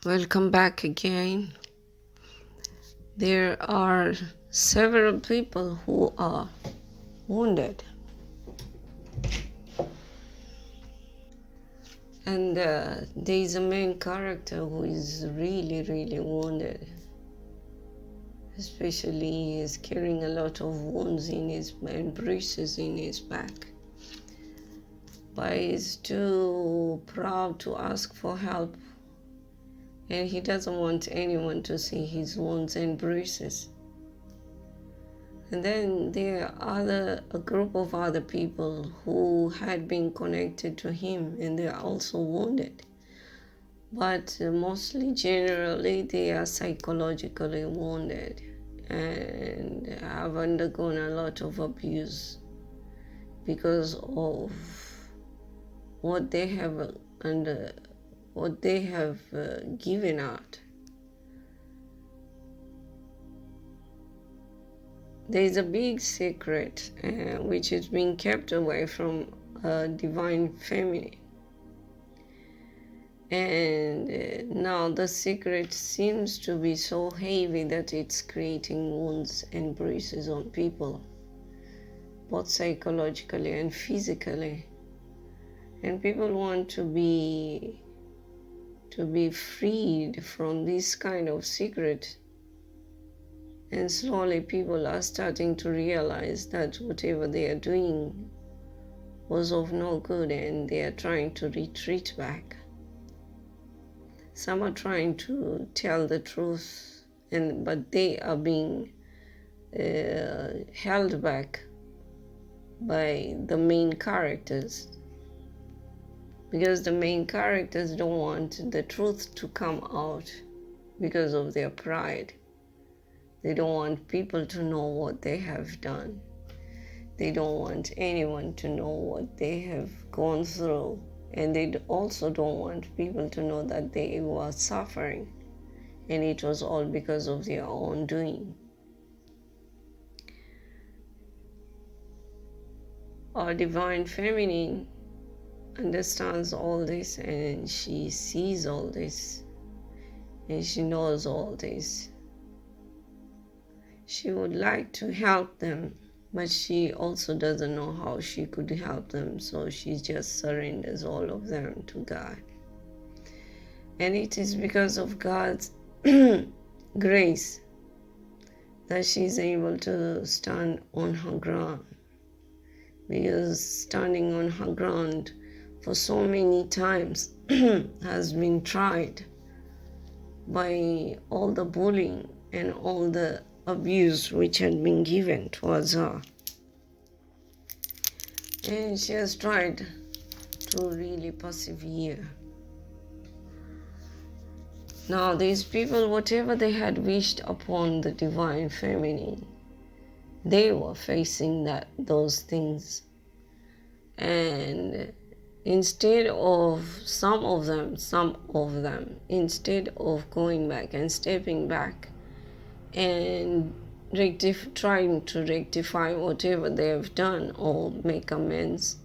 Welcome back again. There are several people who are wounded, and there is a main character who is really wounded. Especially he is carrying a lot of wounds and bruises in his back. But he's too proud to ask for help. And he doesn't want anyone to see his wounds and bruises. And then there are a group of other people who had been connected to him, and they are also wounded. But mostly, generally, they are psychologically wounded and have undergone a lot of abuse because of what they have given out. There is a big secret which is being kept away from a divine feminine. And now the secret seems to be so heavy that it's creating wounds and bruises on people, both psychologically and physically. And people want to be freed from this kind of secret. And slowly people are starting to realize that whatever they are doing was of no good, and they are trying to retreat back. Some are trying to tell the truth, but they are being held back by the main characters, because the main characters don't want the truth to come out because of their pride. They don't want people to know what they have done. They don't want anyone to know what they have gone through. And they also don't want people to know that they were suffering, and it was all because of their own doing. Our divine feminine understands all this, and she sees all this, and she knows all this. She would like to help them, but she also doesn't know how she could help them, so she just surrenders all of them to God. And it is because of God's grace that she's able to stand on her ground. Because standing on her ground for so many times has been tried by all the bullying and all the abuse which had been given towards her. And she has tried to really persevere. Now these people, whatever they had wished upon the divine feminine, they were facing those things. And instead of some of them, instead of going back and stepping back and trying to rectify whatever they have done or make amends,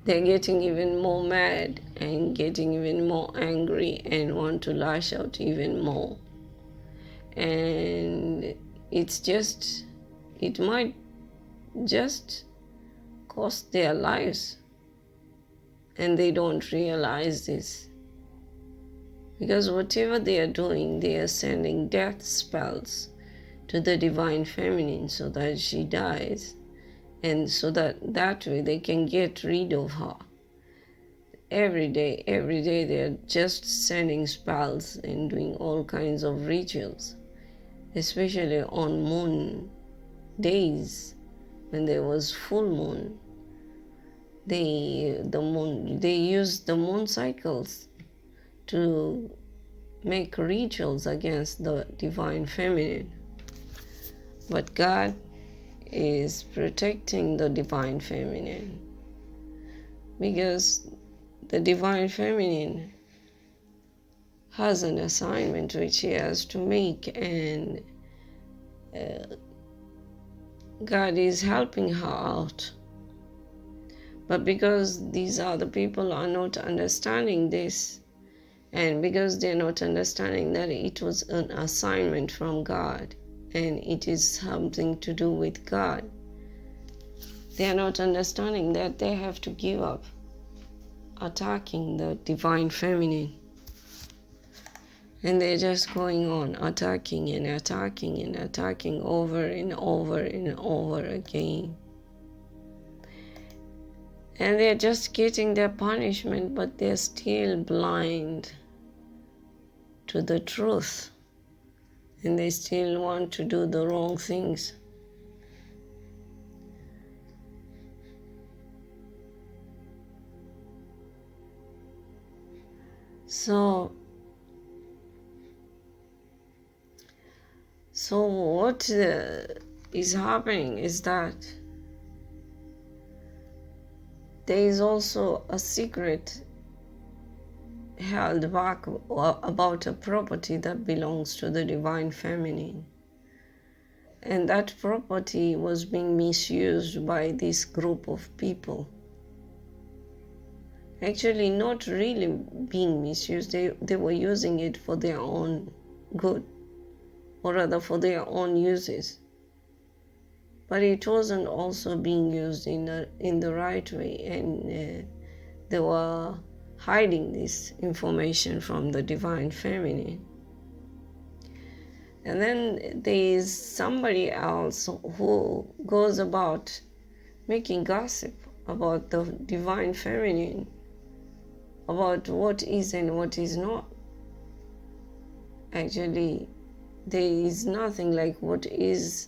they're getting even more mad and getting even more angry and want to lash out even more. And it might just cost their lives, and they don't realize this. Because whatever they are doing, they are sending death spells to the divine feminine so that she dies, and so that way they can get rid of her. Every day they are just sending spells and doing all kinds of rituals, especially on moon days when there was full moon. They use the moon cycles to make rituals against the divine feminine. But God is protecting the divine feminine, because the divine feminine has an assignment which she has to make, and God is helping her out. But because these other people are not understanding this, And because they're not understanding that it was an assignment from God and it is something to do with God, they are not understanding that they have to give up attacking the divine feminine. And they're just going on attacking and attacking and attacking over and over and over again. And they're just getting their punishment, but they're still blind to the truth. And they still want to do the wrong things. So what is happening is that there is also a secret held back about a property that belongs to the divine feminine. And that property was being misused by this group of people. Actually, not really being misused. They were using it for their own good, or rather for their own uses. But it wasn't also being used in the right way, and they were hiding this information from the divine feminine. And then there is somebody else who goes about making gossip about the divine feminine, about what is and what is not. Actually, there is nothing like what is.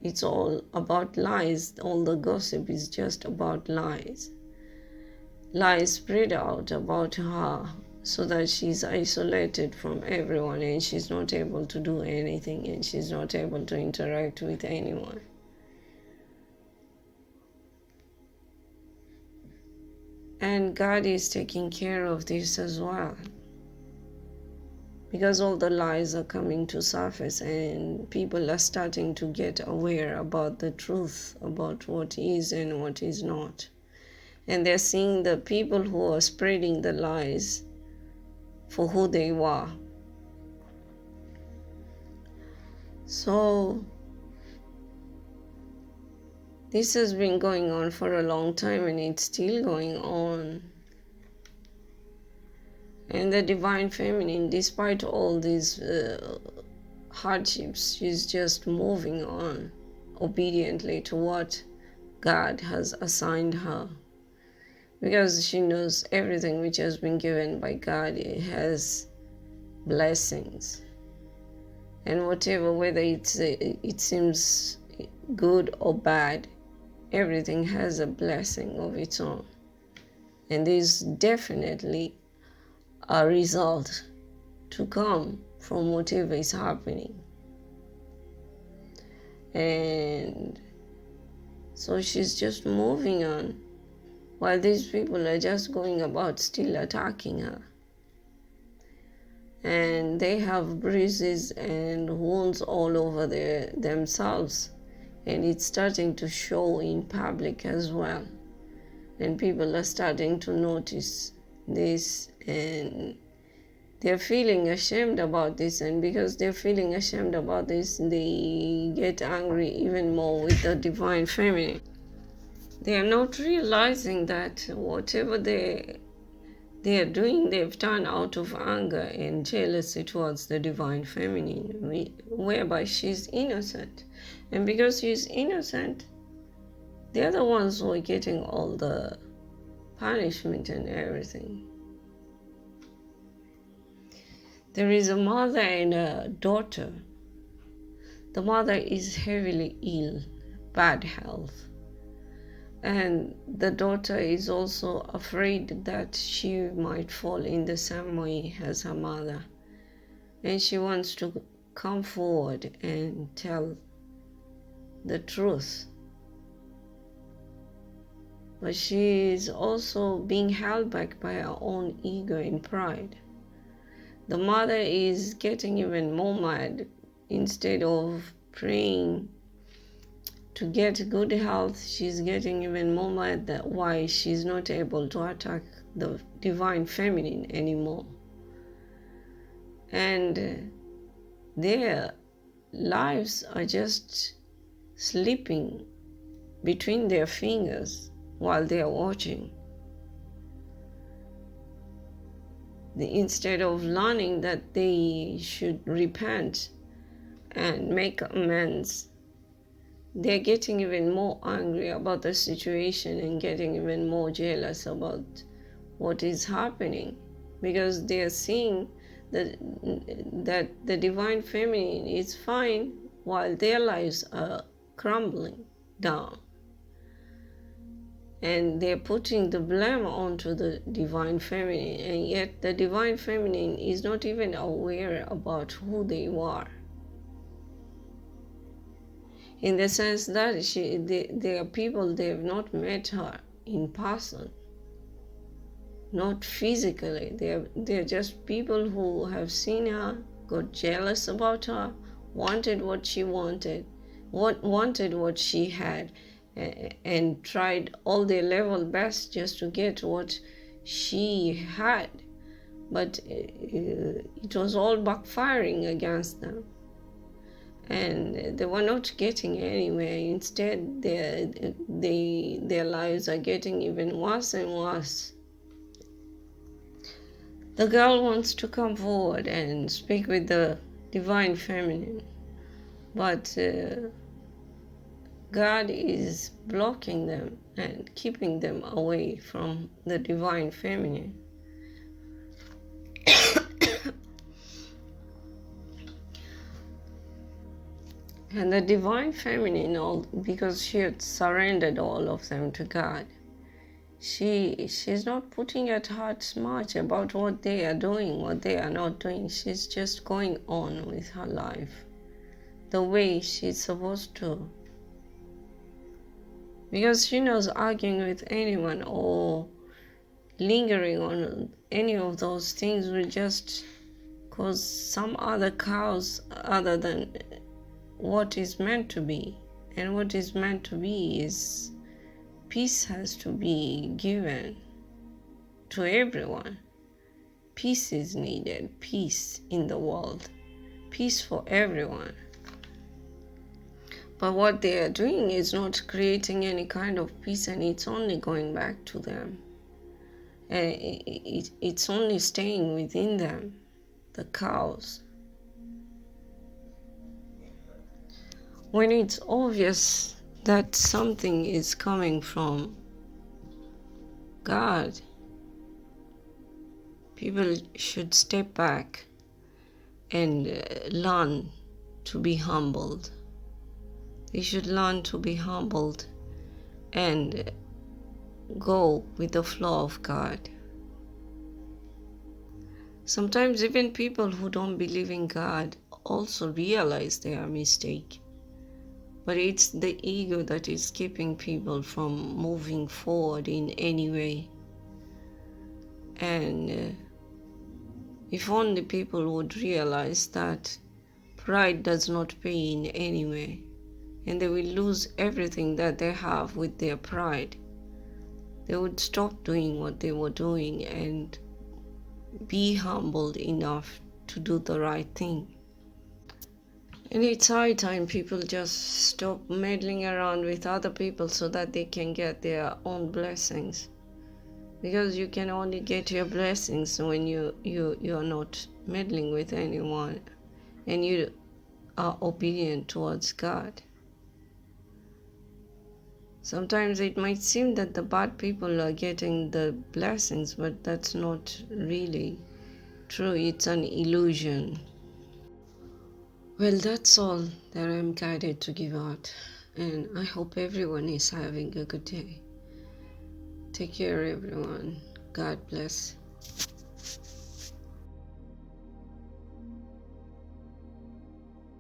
It's all about lies. All the gossip is just about lies. Lies spread out about her so that she's isolated from everyone and she's not able to do anything and she's not able to interact with anyone. And God is taking care of this as well, because all the lies are coming to surface and people are starting to get aware about the truth, about what is and what is not. And they're seeing the people who are spreading the lies for who they were. So this has been going on for a long time and it's still going on. And the divine feminine, despite all these hardships, she's just moving on obediently to what God has assigned her. Because she knows everything which has been given by God, it has blessings. And whatever, whether it seems good or bad, everything has a blessing of its own. And there's definitely a result to come from whatever is happening. And so she's just moving on, while these people are just going about still attacking her. And they have bruises and wounds all over themselves. And it's starting to show in public as well. And people are starting to notice this, and they're feeling ashamed about this. And because they're feeling ashamed about this, they get angry even more with the divine feminine. They are not realizing that whatever they are doing, they've done out of anger and jealousy towards the divine feminine, whereby she's innocent. And because she's innocent, they're the ones who are getting all the punishment and everything. There is a mother and a daughter. The mother is heavily ill, bad health. And the daughter is also afraid that she might fall in the same way as her mother. And she wants to come forward and tell the truth. But she is also being held back by her own ego and pride. The mother is getting even more mad. Instead of praying to get good health, she's getting even more mad that why she's not able to attack the divine feminine anymore. and their lives are just slipping between their fingers while they are watching. Instead of learning that they should repent and make amends, they're getting even more angry about the situation and getting even more jealous about what is happening, because they are seeing that the divine feminine is fine while their lives are crumbling down. And they're putting the blame onto the divine feminine, and yet the divine feminine is not even aware about who they are. In the sense that they are people, they have not met her in person, not physically. They're just people who have seen her, got jealous about her, wanted what she wanted, wanted what she had, and tried all their level best just to get what she had. But it was all backfiring against them. And they were not getting anywhere. Instead, their lives are getting even worse and worse. The girl wants to come forward and speak with the divine feminine, but God is blocking them and keeping them away from the divine feminine. And the divine feminine, because she had surrendered all of them to God, she's not putting at heart much about what they are doing, what they are not doing. She's just going on with her life the way she's supposed to. Because she knows arguing with anyone or lingering on any of those things will just cause some other chaos other than what is meant to be. And what is meant to be is peace has to be given to everyone. Peace is needed, peace in the world, peace for everyone. But what they are doing is not creating any kind of peace, and it's only going back to them. And it's only staying within them, the chaos. When it's obvious that something is coming from God, people should step back and learn to be humbled. They should learn to be humbled and go with the flow of God. Sometimes even people who don't believe in God also realize their mistake. But it's the ego that is keeping people from moving forward in any way. And if only people would realize that pride does not pay in any way, and they will lose everything that they have with their pride, they would stop doing what they were doing and be humbled enough to do the right thing. And it's high time people just stop meddling around with other people so that they can get their own blessings. Because you can only get your blessings when you are not meddling with anyone and you are obedient towards God. Sometimes it might seem that the bad people are getting the blessings, but that's not really true. It's an illusion. Well, that's all that I'm guided to give out, and I hope everyone is having a good day. Take care, everyone. God bless.